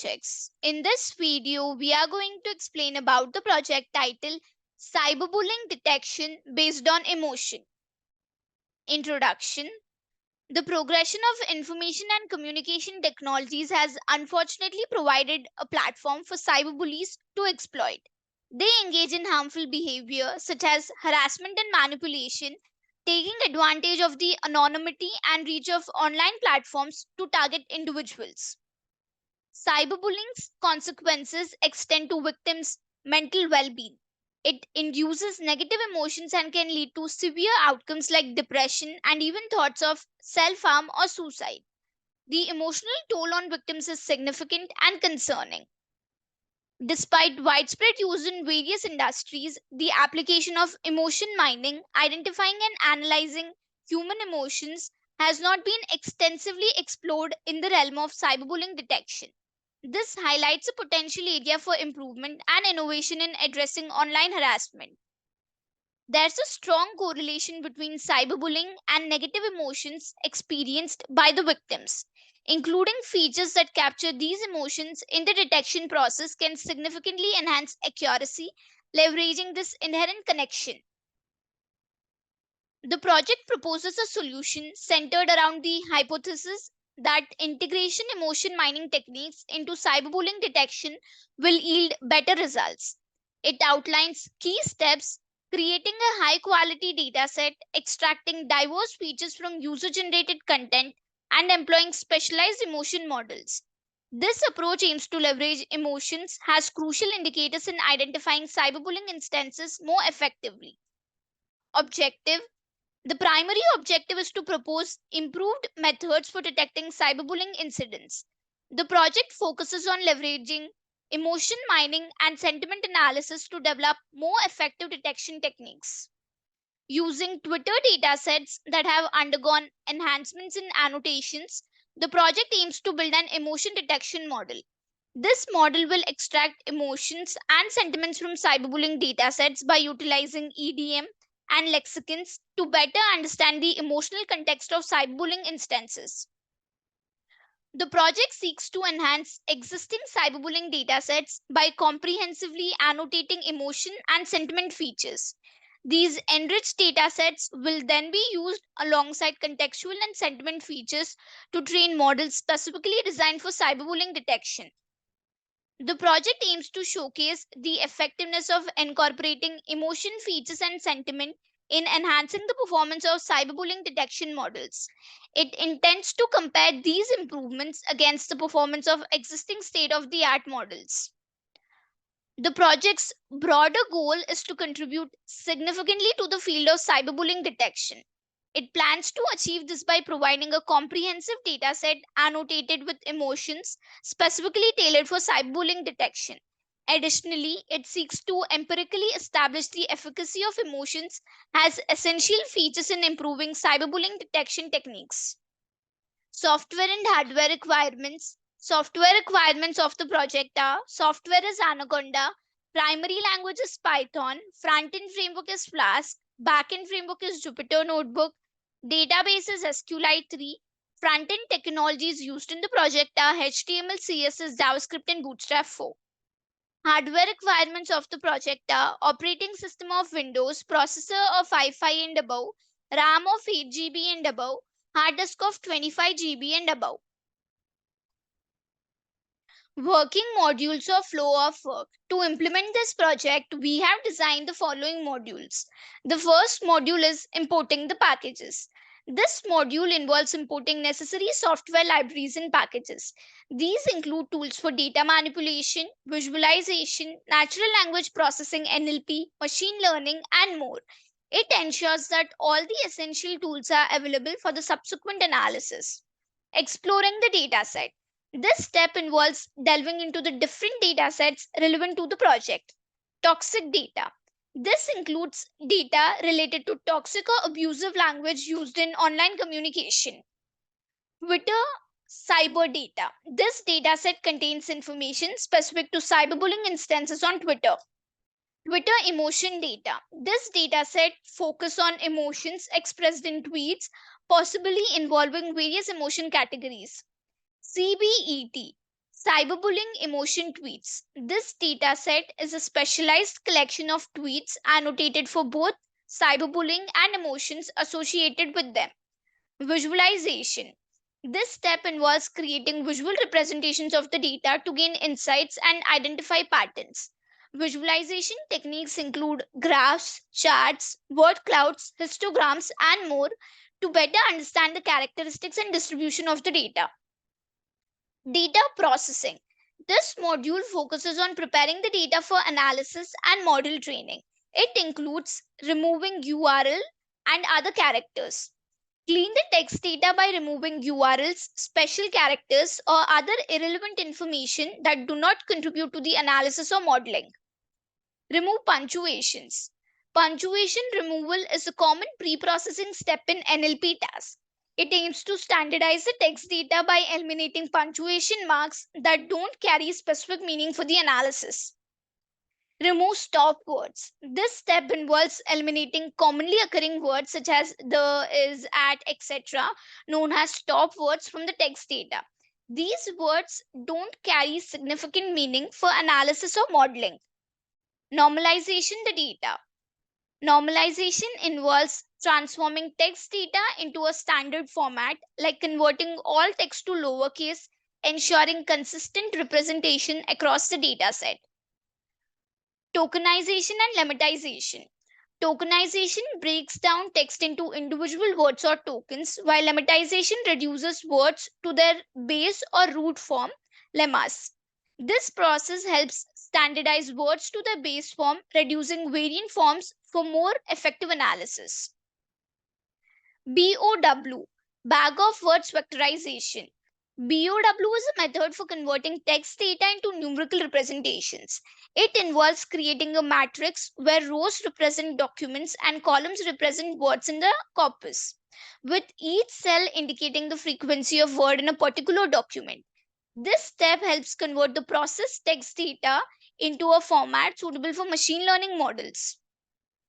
projects. In this video, we are going to explain about the project titled Cyberbullying Detection Based on Emotion. Introduction. The progression of information and communication technologies has unfortunately provided a platform for cyberbullies to exploit. They engage in harmful behavior such as harassment and manipulation, taking advantage of the anonymity and reach of online platforms to target individuals. Cyberbullying's consequences extend to victims' mental well being. It induces negative emotions and can lead to severe outcomes like depression and even thoughts of self harm or suicide. The emotional toll on victims is significant and concerning. Despite widespread use in various industries, the application of emotion mining, identifying and analyzing human emotions, has not been extensively explored in the realm of cyberbullying detection. This highlights a potential area for improvement and innovation in addressing online harassment. There's a strong correlation between cyberbullying and negative emotions experienced by the victims. Including features that capture these emotions in the detection process can significantly enhance accuracy, leveraging this inherent connection. The project proposes a solution centered around the hypothesis that integration emotion mining techniques into cyberbullying detection will yield better results. It outlines key steps: creating a high quality data set, extracting diverse features from user generated content, and employing specialized emotion models. This approach aims to leverage emotions as crucial indicators in identifying cyberbullying instances more effectively. Objective: the primary objective is to propose improved methods for detecting cyberbullying incidents. The project focuses on leveraging emotion mining and sentiment analysis to develop more effective detection techniques. Using Twitter datasets that have undergone enhancements in annotations, the project aims to build an emotion detection model. This model will extract emotions and sentiments from cyberbullying datasets by utilizing EDM and lexicons to better understand the emotional context of cyberbullying instances. The project seeks to enhance existing cyberbullying datasets by comprehensively annotating emotion and sentiment features. These enriched datasets will then be used alongside contextual and sentiment features to train models specifically designed for cyberbullying detection. The project aims to showcase the effectiveness of incorporating emotion features and sentiment in enhancing the performance of cyberbullying detection models. It intends to compare these improvements against the performance of existing state of the art models. The project's broader goal is to contribute significantly to the field of cyberbullying detection. It plans to achieve this by providing a comprehensive dataset annotated with emotions specifically tailored for cyberbullying detection. Additionally, it seeks to empirically establish the efficacy of emotions as essential features in improving cyberbullying detection techniques. Software and hardware requirements. Software requirements of the project are: software is Anaconda, primary language is Python, front-end framework is Flask, back-end framework is Jupyter Notebook, database is SQLite3. Front-end technologies used in the project are HTML, CSS, JavaScript, and Bootstrap 4. Hardware requirements of the project are operating system of Windows, processor of i5 and above, RAM of 8 GB and above, hard disk of 25 GB and above. Working modules or flow of work. To implement this project, we have designed the following modules. The first module is importing the packages. This module involves importing necessary software libraries and packages. These include tools for data manipulation, visualization, natural language processing (NLP), machine learning, and more. It ensures that all the essential tools are available for the subsequent analysis. Exploring the dataset. This step involves delving into the different data sets relevant to the project. Toxic data. This includes data related to toxic or abusive language used in online communication. Twitter cyber data. This data set contains information specific to cyberbullying instances on Twitter. Twitter emotion data. This data set focuses on emotions expressed in tweets, possibly involving various emotion categories. CBET. Cyberbullying emotion tweets. This dataset is a specialized collection of tweets annotated for both cyberbullying and emotions associated with them. Visualization. This step involves creating visual representations of the data to gain insights and identify patterns. Visualization techniques include graphs, charts, word clouds, histograms, and more to better understand the characteristics and distribution of the data. Data processing. This module focuses on preparing the data for analysis and model training. It includes removing URL and other characters. Clean the text data by removing URLs, special characters, or other irrelevant information that do not contribute to the analysis or modeling. Remove punctuations. Punctuation removal is a common pre-processing step in NLP tasks. It aims to standardize the text data by eliminating punctuation marks that don't carry specific meaning for the analysis. Remove stop words. This step involves eliminating commonly occurring words such as the, is, at, etc., known as stop words from the text data. These words don't carry significant meaning for analysis or modeling. Normalization the data. Normalization involves transforming text data into a standard format, like converting all text to lowercase, ensuring consistent representation across the dataset. Tokenization and lemmatization. Tokenization breaks down text into individual words or tokens, while lemmatization reduces words to their base or root form, lemmas. This process helps standardize words to their base form, reducing variant forms for more effective analysis. BOW, Bag of Words Vectorization. BOW is a method for converting text data into numerical representations. It involves creating a matrix where rows represent documents and columns represent words in the corpus, with each cell indicating the frequency of word in a particular document. This step helps convert the processed text data into a format suitable for machine learning models.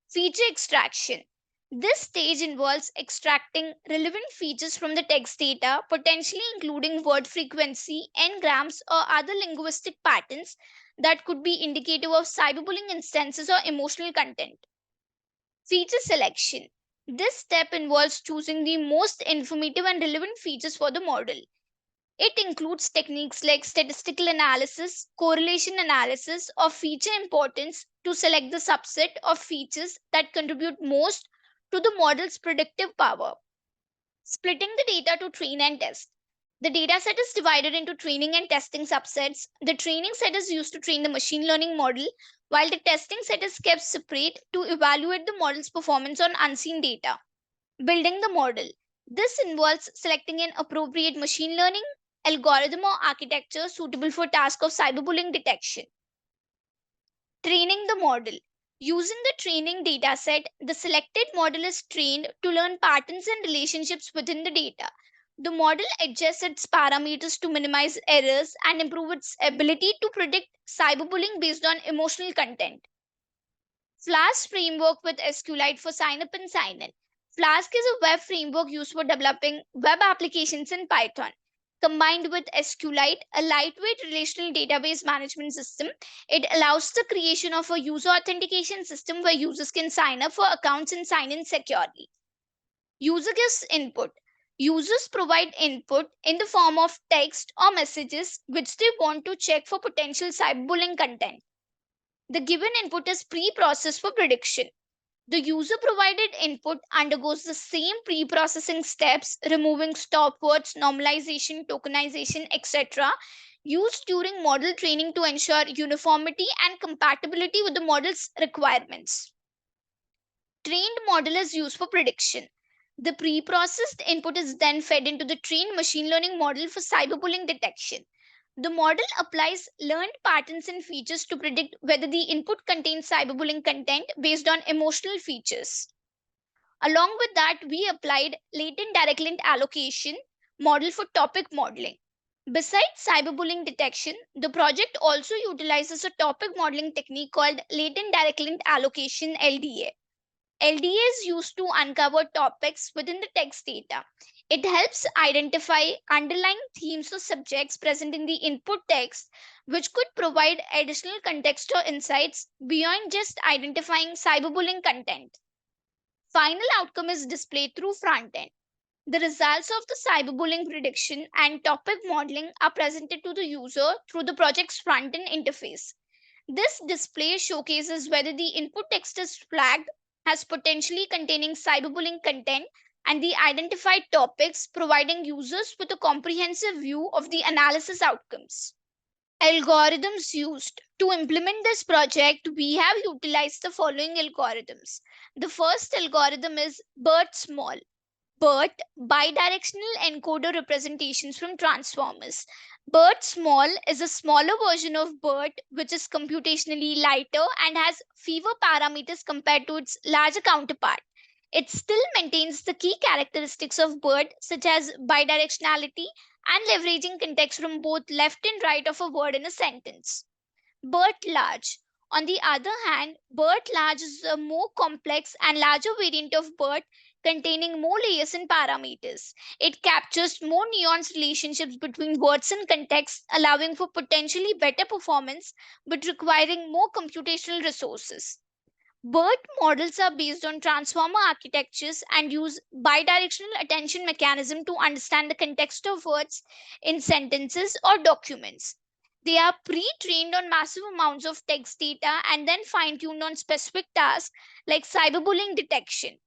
Feature extraction. This stage involves extracting relevant features from the text data, potentially including word frequency, n-grams, or other linguistic patterns that could be indicative of cyberbullying instances or emotional content. Feature selection. This step involves choosing the most informative and relevant features for the model. It includes techniques like statistical analysis, correlation analysis, or feature importance to select the subset of features that contribute most to the model's predictive power. Splitting the data to train and test. The dataset is divided into training and testing subsets. The training set is used to train the machine learning model, while the testing set is kept separate to evaluate the model's performance on unseen data. Building the model. This involves selecting an appropriate machine learning algorithm or architecture suitable for task of cyberbullying detection. Training the model. Using the training dataset, the selected model is trained to learn patterns and relationships within the data. The model adjusts its parameters to minimize errors and improve its ability to predict cyberbullying based on emotional content. Flask framework with SQLite for sign up and sign in. Flask is a web framework used for developing web applications in Python. Combined with SQLite, a lightweight relational database management system, it allows the creation of a user authentication system where users can sign up for accounts and sign in securely. User gives input. Users provide input in the form of text or messages which they want to check for potential cyberbullying content. The given input is pre-processed for prediction. The user-provided input undergoes the same pre-processing steps, removing stop words, normalization, tokenization, etc., used during model training to ensure uniformity and compatibility with the model's requirements. Trained model is used for prediction. The pre-processed input is then fed into the trained machine learning model for cyberbullying detection. The model applies learned patterns and features to predict whether the input contains cyberbullying content based on emotional features. Along with that, we applied latent direct link allocation model for topic modeling. Besides cyberbullying detection, the project also utilizes a topic modeling technique called latent direct link allocation LDA. LDA is used to uncover topics within the text data. It helps identify underlying themes or subjects present in the input text, which could provide additional context or insights beyond just identifying cyberbullying content. Final outcome is displayed through front end. The results of the cyberbullying prediction and topic modeling are presented to the user through the project's front end interface. This display showcases whether the input text is flagged as potentially containing cyberbullying content and the identified topics, providing users with a comprehensive view of the analysis outcomes. Algorithms used to implement this project, we have utilized the following algorithms. The first algorithm is BERT small. BERT, bidirectional encoder representations from transformers. BERT small is a smaller version of BERT, which is computationally lighter and has fewer parameters compared to its larger counterpart. It still maintains the key characteristics of BERT, such as bidirectionality and leveraging context from both left and right of a word in a sentence. BERT large. On the other hand, BERT large is a more complex and larger variant of BERT containing more layers and parameters. It captures more nuanced relationships between words and context, allowing for potentially better performance but requiring more computational resources. BERT models are based on transformer architectures and use bidirectional attention mechanism to understand the context of words in sentences or documents. They are pre-trained on massive amounts of text data and then fine-tuned on specific tasks like cyberbullying detection.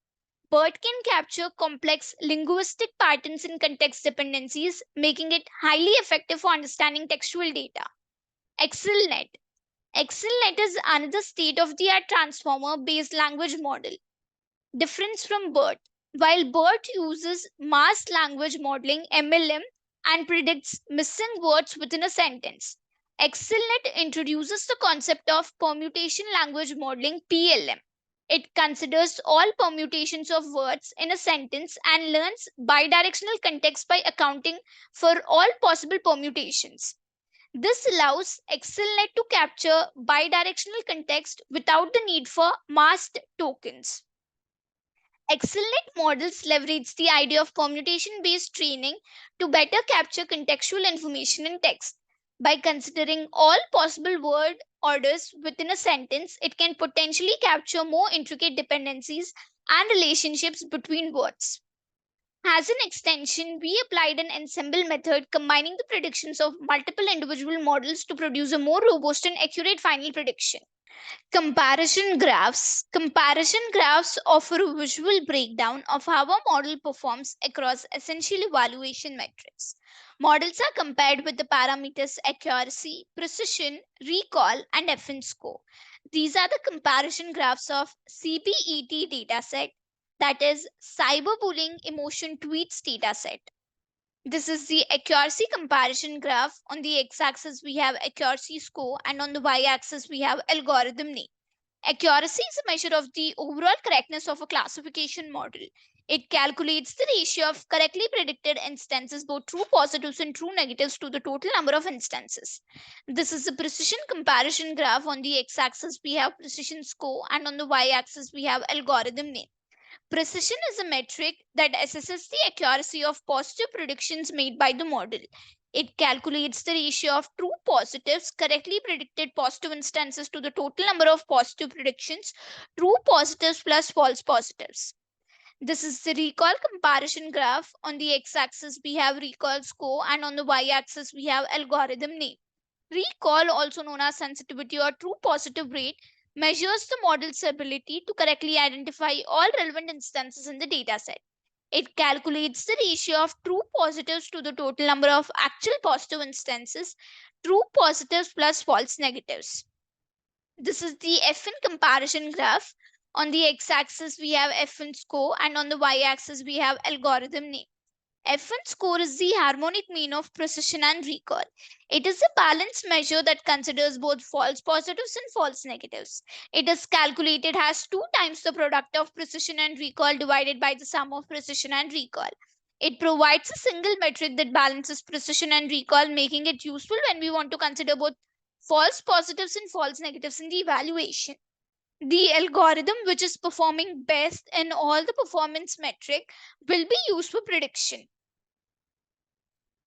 BERT can capture complex linguistic patterns and context dependencies, making it highly effective for understanding textual data. ExcelNet. ExcelNet is another state of the art transformer based language model. Difference from BERT. While BERT uses masked language modeling (MLM) and predicts missing words within a sentence, ExcelNet introduces the concept of permutation language modeling (PLM). It considers all permutations of words in a sentence and learns bidirectional context by accounting for all possible permutations. This allows ExcelNet to capture bidirectional context without the need for masked tokens. ExcelNet models leverage the idea of permutation-based training to better capture contextual information in text. By considering all possible word orders within a sentence, it can potentially capture more intricate dependencies and relationships between words. As an extension, we applied an ensemble method combining the predictions of multiple individual models to produce a more robust and accurate final prediction. Comparison graphs. Comparison graphs offer a visual breakdown of how a model performs across essential evaluation metrics. Models are compared with the parameters accuracy, precision, recall, and FN score. These are the comparison graphs of CBET dataset, that is Cyberbullying Emotion Tweets dataset. This is the accuracy comparison graph. On the x-axis, we have accuracy score, and on the y-axis, we have algorithm name. Accuracy is a measure of the overall correctness of a classification model. It calculates the ratio of correctly predicted instances, both true positives and true negatives, to the total number of instances. This is the precision comparison graph. On the x-axis, we have precision score, and on the y-axis, we have algorithm name. Precision is a metric that assesses the accuracy of positive predictions made by the model. It calculates the ratio of true positives, correctly predicted positive instances, to the total number of positive predictions, true positives plus false positives. This is the recall comparison graph. On the x-axis, we have recall score, and on the y-axis, we have algorithm name. Recall, also known as sensitivity or true positive rate, measures the model's ability to correctly identify all relevant instances in the dataset. It calculates the ratio of true positives to the total number of actual positive instances, true positives plus false negatives. This is the FN comparison graph. On the x-axis, we have FN score, and on the y-axis, we have algorithm name. FN score is the harmonic mean of precision and recall. It is a balanced measure that considers both false positives and false negatives. It is calculated as 2 times the product of precision and recall divided by the sum of precision and recall. It provides a single metric that balances precision and recall, making it useful when we want to consider both false positives and false negatives in the evaluation. The algorithm which is performing best in all the performance metric will be used for prediction.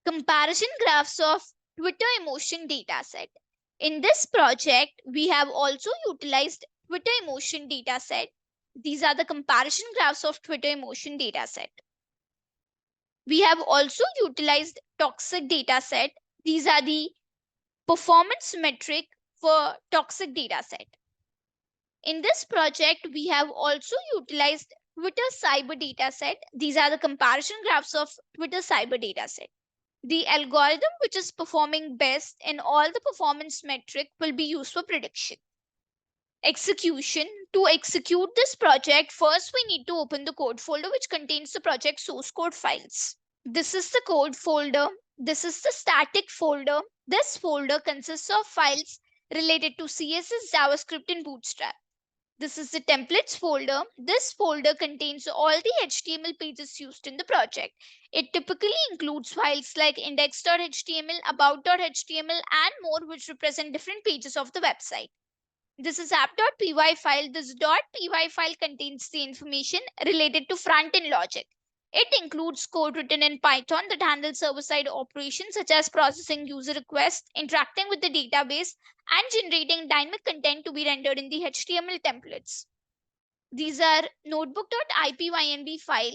Comparison graphs of Twitter emotion dataset. In this project, we have also utilized Twitter emotion dataset. These are the comparison graphs of Twitter emotion dataset. We have also utilized toxic dataset. These are the performance metric for toxic dataset. In this project, we have also utilized Twitter cyber dataset. These are the comparison graphs of Twitter cyber dataset. The algorithm which is performing best in all the performance metric will be used for prediction. Execution. To execute this project, first we need to open the code folder which contains the project source code files. This is the code folder. This is the static folder. This folder consists of files related to CSS, JavaScript, and Bootstrap. This is the templates folder. This folder contains all the HTML pages used in the project. It typically includes files like index.html, about.html, and more, which represent different pages of the website. This is app.py file. This .py file contains the information related to front-end logic. It includes code written in Python that handles server-side operations such as processing user requests, interacting with the database, and generating dynamic content to be rendered in the HTML templates. These are notebook.ipynb file.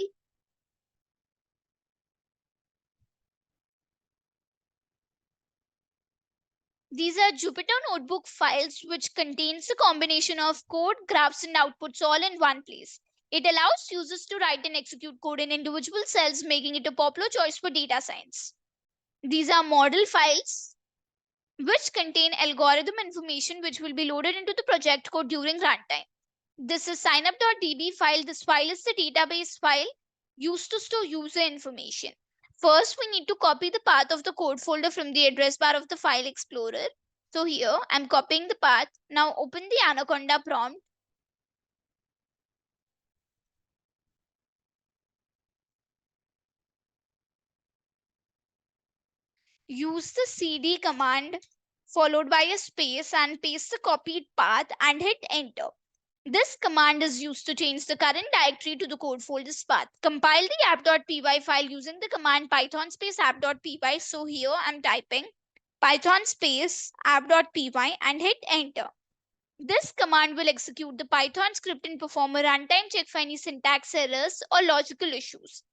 These are Jupyter Notebook files which contains a combination of code, graphs, and outputs all in one place. It allows users to write and execute code in individual cells, making it a popular choice for data science. These are model files which contain algorithm information which will be loaded into the project code during runtime. This is signup.db file. This file is the database file used to store user information. First, we need to copy the path of the code folder from the address bar of the file explorer. So here, I'm copying the path. Now open the Anaconda prompt. Use the cd command followed by a space and paste the copied path and hit enter. This command is used to change the current directory to the code folder's path. Compile the app.py file using the command python space app.py. So here I'm typing python space app.py and hit enter. This command will execute the Python script and perform a runtime check for any syntax errors or logical issues.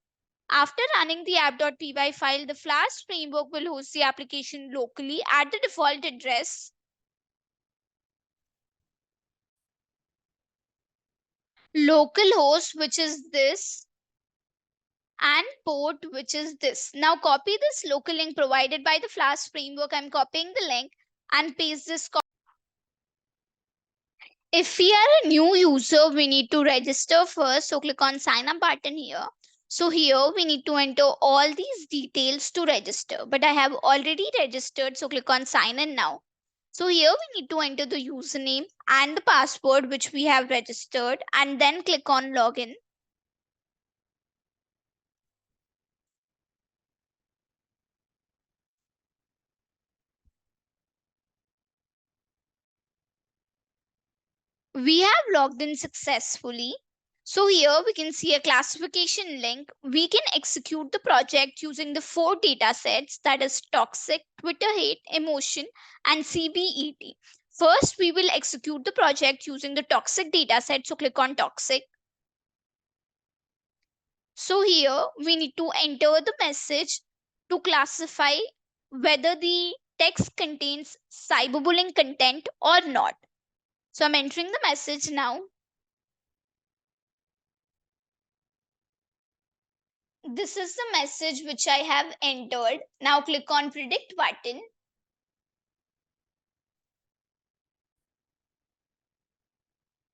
After running the app.py file, the Flask framework will host the application locally at the default address localhost, which is this, and port, which is this. Now copy this local link provided by the Flask framework. I'm copying the link and paste this. If we are a new user, we need to register first. So click on sign up button here. So here we need to enter all these details to register, but I have already registered. So click on sign in now. So here we need to enter the username and the password which we have registered and then click on login. We have logged in successfully. So here we can see a classification link. We can execute the project using the 4 data sets, that is toxic, Twitter hate, emotion, and CBET. First, we will execute the project using the toxic data set. So click on toxic. So here we need to enter the message to classify whether the text contains cyberbullying content or not. So I'm entering the message now. This is the message which I have entered. Now click on predict button.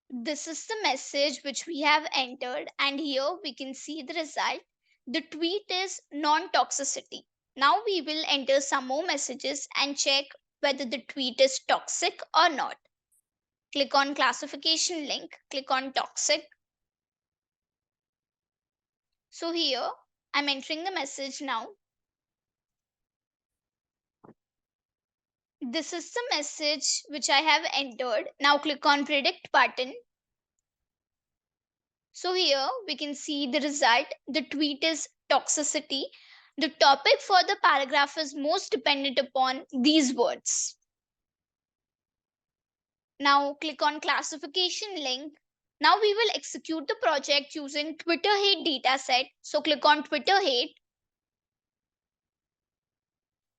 This is the message which we have entered, and here we can see the result. The tweet is non-toxicity. Now we will enter some more messages and check whether the tweet is toxic or not. Click on classification link, click on toxic. So here I'm entering the message now. This is the message which I have entered. Now click on predict button. So here we can see the result. The tweet is toxicity. The topic for the paragraph is most dependent upon these words. Now click on classification link. Now we will execute the project using Twitter hate dataset. So click on Twitter hate.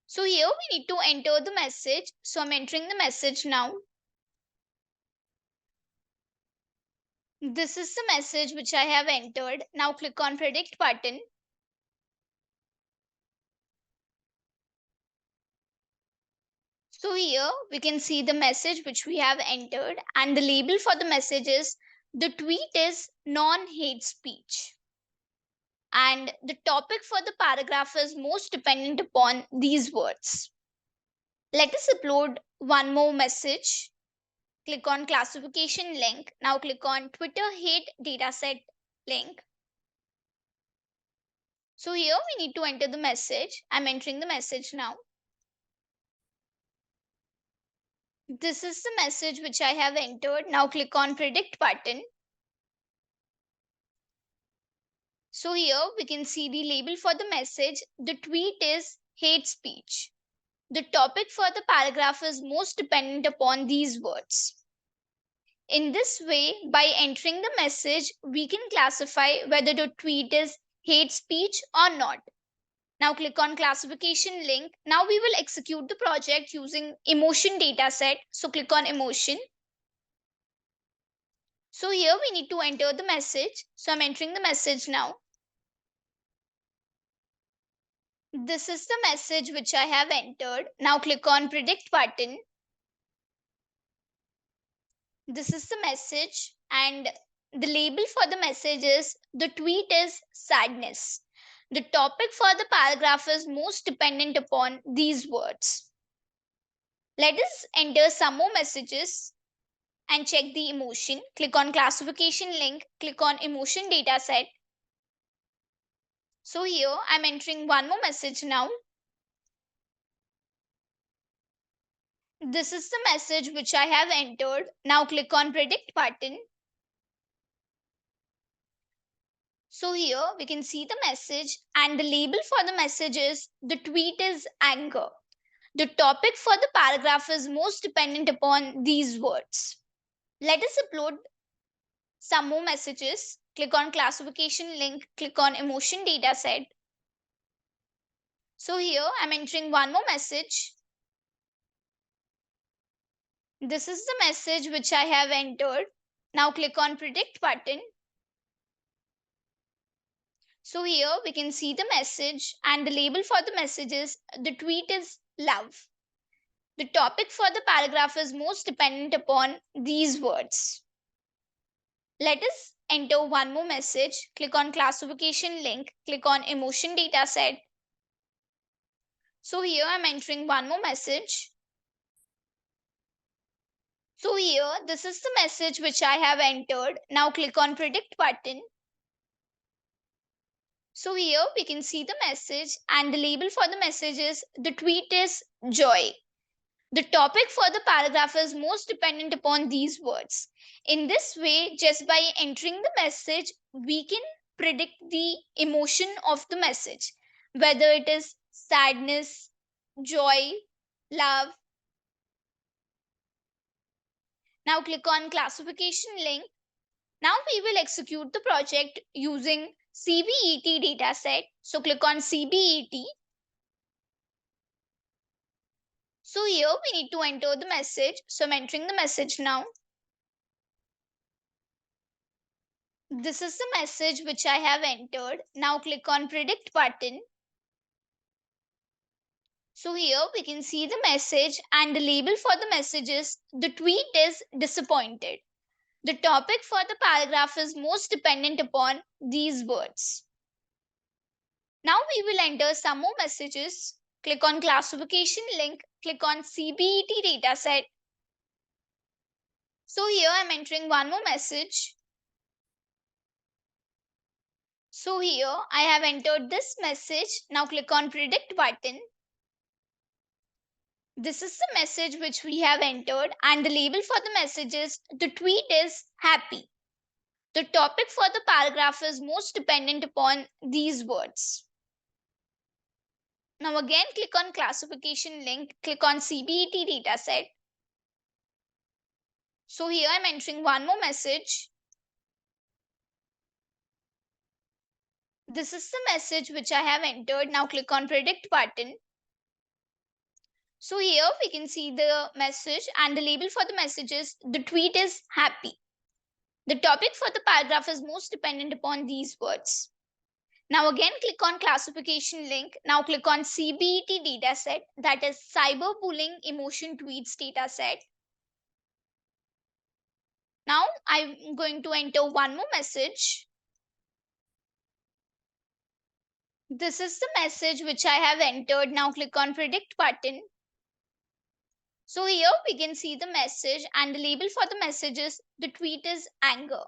So here we need to enter the message. So I'm entering the message now. This is the message which I have entered. Now click on predict button. So here we can see the message which we have entered, and the label for the message is the tweet is non-hate speech. And the topic for the paragraph is most dependent upon these words. Let us upload one more message. Click on classification link. Now click on Twitter hate dataset link. So here we need to enter the message. I'm entering the message now. This is the message which I have entered. Now click on predict button. So here we can see the label for the message. The tweet is hate speech. The topic for the paragraph is most dependent upon these words. In this way, by entering the message, we can classify whether the tweet is hate speech or not. Now click on classification link. Now we will execute the project using emotion dataset. So click on emotion. So here we need to enter the message. So I'm entering the message now. This is the message which I have entered. Now click on predict button. This is the message, and the label for the message is the tweet is sadness. The topic for the paragraph is most dependent upon these words. Let us enter some more messages and check the emotion. Click on classification link, click on emotion dataset. So here I'm entering one more message now. This is the message which I have entered. Now click on predict button. So here we can see the message, and the label for the message is the tweet is anger. The topic for the paragraph is most dependent upon these words. Let us upload some more messages. Click on classification link, click on emotion dataset. So here I'm entering one more message. This is the message which I have entered. Now click on predict button. So here we can see the message, and the label for the message is the tweet is love. The topic for the paragraph is most dependent upon these words. Let us enter one more message. Click on classification link, click on emotion dataset. So here I'm entering one more message. So here this is the message which I have entered. Now click on predict button. So here we can see the message, and the label for the message is the tweet is joy. The topic for the paragraph is most dependent upon these words. In this way, just by entering the message, we can predict the emotion of the message, whether it is sadness, joy, love. Now click on classification link. Now we will execute the project using CBET dataset. So click on CBET. So here we need to enter the message. So I'm entering the message now. This is the message which I have entered. Now click on predict button. So here we can see the message, and the label for the message is the tweet is disappointed. The topic for the paragraph is most dependent upon these words. Now we will enter some more messages. Click on classification link, click on CBET dataset. So here I'm entering one more message. So here I have entered this message. Now click on predict button. This is the message which we have entered, and the label for the message is the tweet is happy. The topic for the paragraph is most dependent upon these words. Now again, click on classification link, click on CBET dataset. So here I'm entering one more message. This is the message which I have entered. Now click on predict button. So here we can see the message, and the label for the message is the tweet is happy. The topic for the paragraph is most dependent upon these words. Now again, click on classification link. Now click on CBET dataset, that is cyberbullying emotion tweets dataset. Now I'm going to enter one more message. This is the message which I have entered. Now click on predict button. So here we can see the message, and the label for the message is the tweet is anger.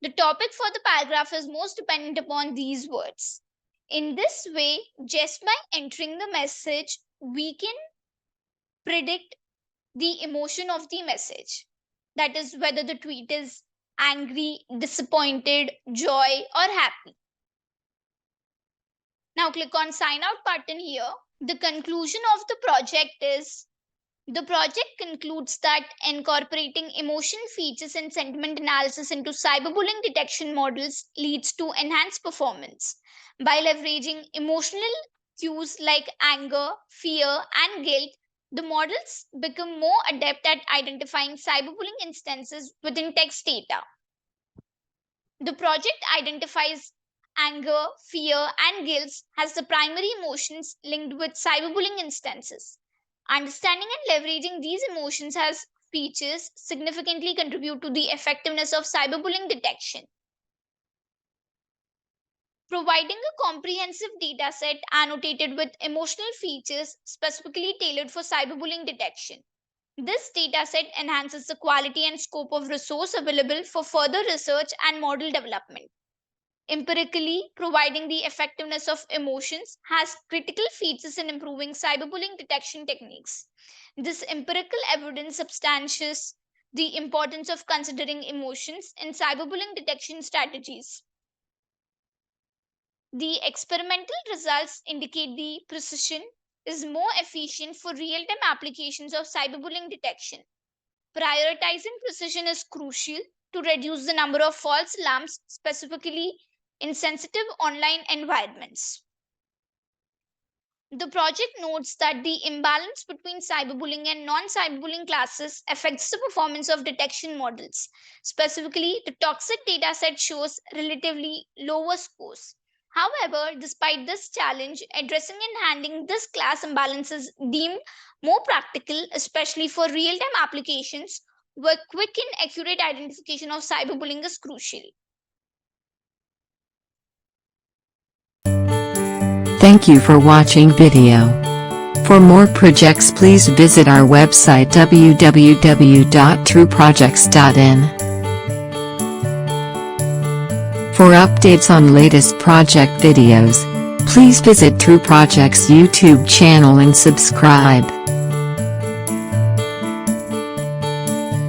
The topic for the paragraph is most dependent upon these words. In this way, just by entering the message, we can predict the emotion of the message. That is whether the tweet is angry, disappointed, joy, or happy. Now click on sign out button here. The conclusion of the project is the project concludes that incorporating emotion features and sentiment analysis into cyberbullying detection models leads to enhanced performance. By leveraging emotional cues like anger, fear, and guilt, the models become more adept at identifying cyberbullying instances within text data. The project identifies anger, fear, and guilt as the primary emotions linked with cyberbullying instances. Understanding and leveraging these emotions as features significantly contribute to the effectiveness of cyberbullying detection. Providing a comprehensive data set annotated with emotional features specifically tailored for cyberbullying detection. This data set enhances the quality and scope of resource available for further research and model development. Empirically, providing the effectiveness of emotions has critical features in improving cyberbullying detection techniques. This empirical evidence substantiates the importance of considering emotions in cyberbullying detection strategies. The experimental results indicate the precision is more efficient for real-time applications of cyberbullying detection. Prioritizing precision is crucial to reduce the number of false alarms, specifically in sensitive online environments. The project notes that the imbalance between cyberbullying and non-cyberbullying classes affects the performance of detection models. Specifically, the toxic dataset shows relatively lower scores. However, despite this challenge, addressing and handling this class imbalance is deemed more practical, especially for real-time applications where quick and accurate identification of cyberbullying is crucial. Thank you for watching video. For more projects, please visit our website www.trueprojects.in. For updates on latest project videos, please visit True Projects YouTube channel and subscribe.